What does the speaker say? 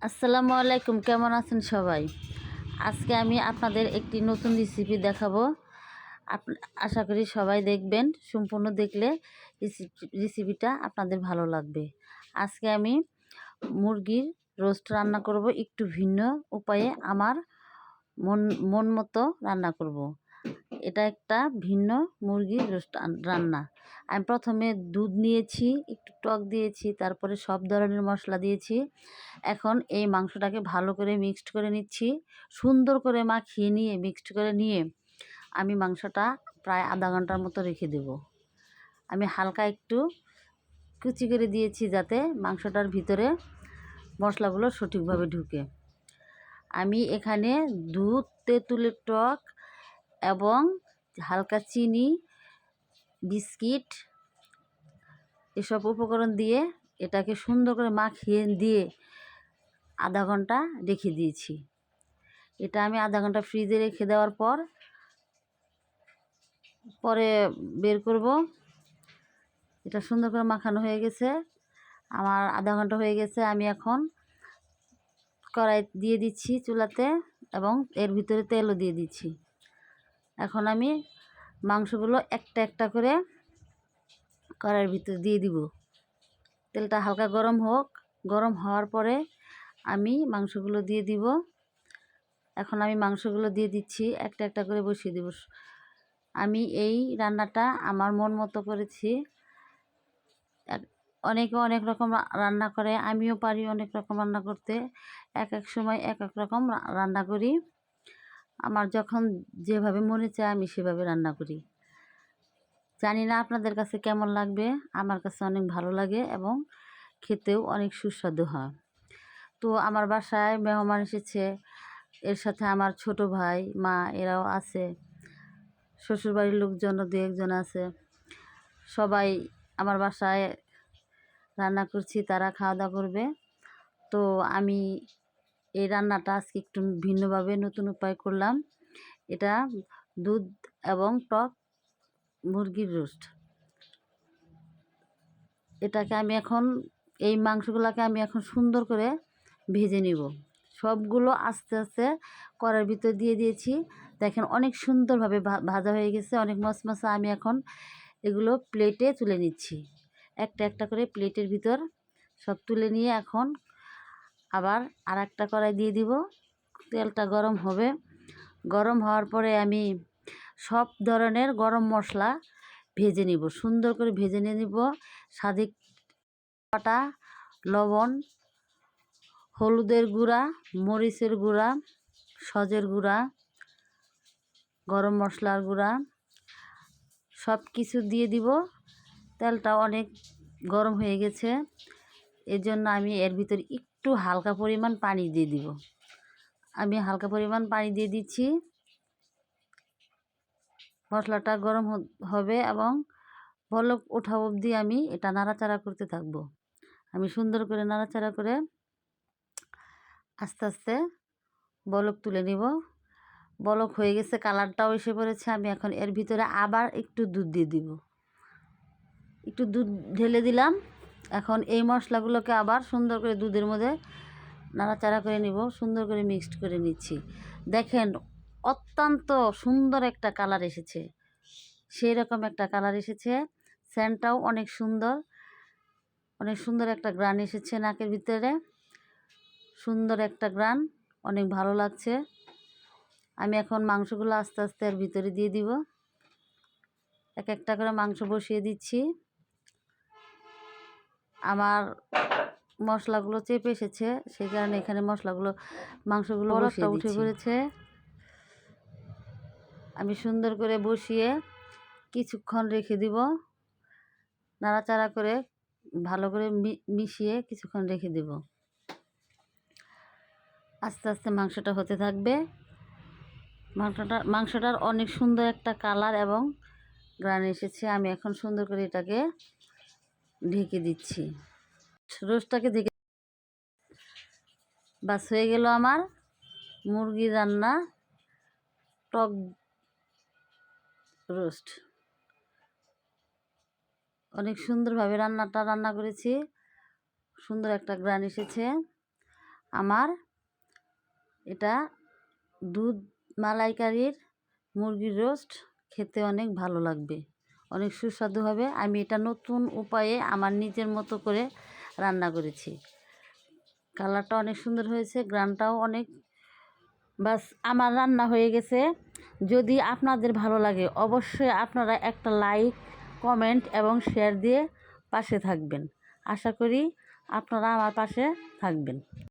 আসসালামু আলাইকুম, কেমন আছেন সবাই? আজকে আমি আপনাদের একটি নতুন রেসিপি দেখাবো। আশা করি সবাই দেখবেন। সম্পূর্ণ দেখলে রেসিপিটা আপনাদের ভালো লাগবে। আজকে আমি মুরগির রোস্ট রান্না করব, একটু ভিন্ন উপায়ে আমার মন মতো রান্না করব। এটা একটা ভিন্ন মুরগির রোস্ট রান্না। আমি প্রথমে দুধ নিয়েছি, একটু টক দিয়েছি, তারপরে সব ধরনের মশলা দিয়েছি। এখন এই মাংসটাকে ভালো করে মিক্সড করে নিচ্ছি। সুন্দর করে মাখিয়ে নিয়ে মিক্সড করে নিয়ে আমি মাংসটা প্রায় আধা ঘন্টার মতো রেখে দেব। আমি হালকা একটু কুচি করে দিয়েছি যাতে মাংসটার ভিতরে মশলাগুলো সঠিকভাবে ঢুকে। আমি এখানে দুধ, তেঁতুলের টক এবং হালকা চিনি, বিস্কিট এসব উপকরণ দিয়ে এটাকে সুন্দর করে মাখিয়ে দিয়ে আধা ঘন্টা রেখে দিয়েছি। এটা আমি আধা ঘন্টা ফ্রিজে রেখে দেওয়ার পরে বের করব। এটা সুন্দর করে মাখানো হয়ে গেছে, আমার আধা ঘন্টা হয়ে গেছে। আমি এখন কড়াই দিয়ে দিচ্ছি চুলাতে এবং এর ভিতরে তেলও দিয়ে দিচ্ছি। এখন আমি মাংসগুলো একটা একটা করে কড়াইয়ের ভিতরে দিয়ে দিব। তেলটা হালকা গরম হোক, গরম হওয়ার পরে আমি মাংসগুলো দিয়ে দিব। এখন আমি মাংসগুলো দিয়ে দিচ্ছি, একটা একটা করে বসিয়ে দেব। আমি এই রান্নাটা আমার মন মতো করেছি। অনেকে অনেক রকম রান্না করে, আমিও পারি অনেক রকম রান্না করতে। এক এক সময় এক এক রকম রান্না করি। আমার যখন যেভাবে মনে চায় আমি সেভাবে রান্না করি। জানি না আপনাদের কাছে কেমন লাগবে, আমার কাছে অনেক ভালো লাগে এবং খেতেও অনেক সুস্বাদু হয়। তো আমার বাসায় মেহমান এসেছে, এর সাথে আমার ছোট ভাই, মা এরাও আছে, শ্বশুরবাড়ির লোকজনও দু একজন আছে। সবাই আমার বাসায় রান্না করছি, তারা খাওয়া দাওয়া করবে। তো আমি এই রান্নাটা আজকে একটু ভিন্নভাবে নতুন উপায় করলাম। এটা দুধ এবং টক মুরগির রোস্ট। এটাকে আমি এখন এই মাংসগুলোকে আমি এখন সুন্দর করে ভেজে নিব। সবগুলো আস্তে আস্তে কড়াইয়ের ভিতর দিয়ে দিয়েছি। দেখেন অনেক সুন্দরভাবে ভাজা হয়ে গেছে, অনেক মচমচা। আমি এখন এগুলো প্লেটে তুলে নিচ্ছি। একটা একটা করে প্লেটের ভিতর সব তুলে নিয়ে এখন আবার আর একটা কড়াই দিয়ে দিব। তেলটা গরম হবে, গরম হওয়ার পরে আমি সব ধরনের গরম মশলা ভেজে নিব, সুন্দর করে ভেজে নিয়ে নিব। স্বাদে বাটা, লবণ, হলুদের গুঁড়া, মরিচের গুঁড়া, সজের গুঁড়া, গরম মশলার গুঁড়া সব কিছু দিয়ে দিব। তেলটা অনেক গরম হয়ে গেছে, এর জন্য আমি এর ভিতরে একটু হালকা পরিমাণ পানি দিয়ে দিব। আমি হালকা পরিমাণ পানি দিয়ে দিচ্ছি। মশলাটা গরম হবে এবং বলক ওঠা অবধি আমি এটা নাড়াচাড়া করতে থাকবো। আমি সুন্দর করে নাড়াচাড়া করে আস্তে আস্তে বলক তুলে নিব। বলক হয়ে গেছে, কালারটাও এসে পড়েছে। আমি এখন এর ভিতরে আবার একটু দুধ দিয়ে দিব, একটু দুধ ঢেলে দিলাম। এখন এই মশলাগুলোকে আবার সুন্দর করে দুধের মধ্যে নাড়াচাড়া করে নিব, সুন্দর করে মিক্সড করে নিচ্ছি। দেখেন অত্যন্ত সুন্দর একটা কালার এসেছে, সেই রকম একটা কালার এসেছে। সেন্টটাও অনেক সুন্দর, অনেক সুন্দর একটা গ্রান এসেছে নাকের ভিতরে, সুন্দর একটা গ্রান, অনেক ভালো লাগছে। আমি এখন মাংসগুলো আস্তে আস্তে এর ভিতরে দিয়ে দিব। এক একটা করে মাংস বসিয়ে দিচ্ছি। আমার মশলাগুলো চেপে এসেছে, সেই কারণে এখানে মাংসগুলো বসিয়ে উঠে পড়েছে। আমি সুন্দর করে বসিয়ে কিছুক্ষণ রেখে দিব, নাড়াচাড়া করে ভালো করে মিশিয়ে কিছুক্ষণ রেখে দেব। আস্তে আস্তে মাংসটা হতে থাকবে। মাংসটার অনেক সুন্দর একটা কালার এবং গ্রান এসেছে। আমি এখন সুন্দর করে এটাকে ঢেকে দিচ্ছি, রোস্টটাকে ঢেকে। বাস হয়ে গেল আমার মুরগি রান্না টক রোস্ট। অনেক সুন্দরভাবে রান্না করেছি, সুন্দর একটা গ্রান এসেছে। আমার এটা দুধ মালাইকারির মুরগির রোস্ট খেতে অনেক ভালো লাগবে, অনেক সুস্বাদু হবে। আমি এটা নতুন উপায়ে আমার নিজের মতো করে রান্না করেছি। কালারটা অনেক সুন্দর হয়েছে, গ্রানটাও অনেক। বাস আমার রান্না হয়ে গেছে। যদি আপনাদের ভালো লাগে অবশ্যই আপনারা একটা লাইক, কমেন্ট এবং শেয়ার দিয়ে পাশে থাকবেন। আশা করি আপনারা আমার পাশে থাকবেন।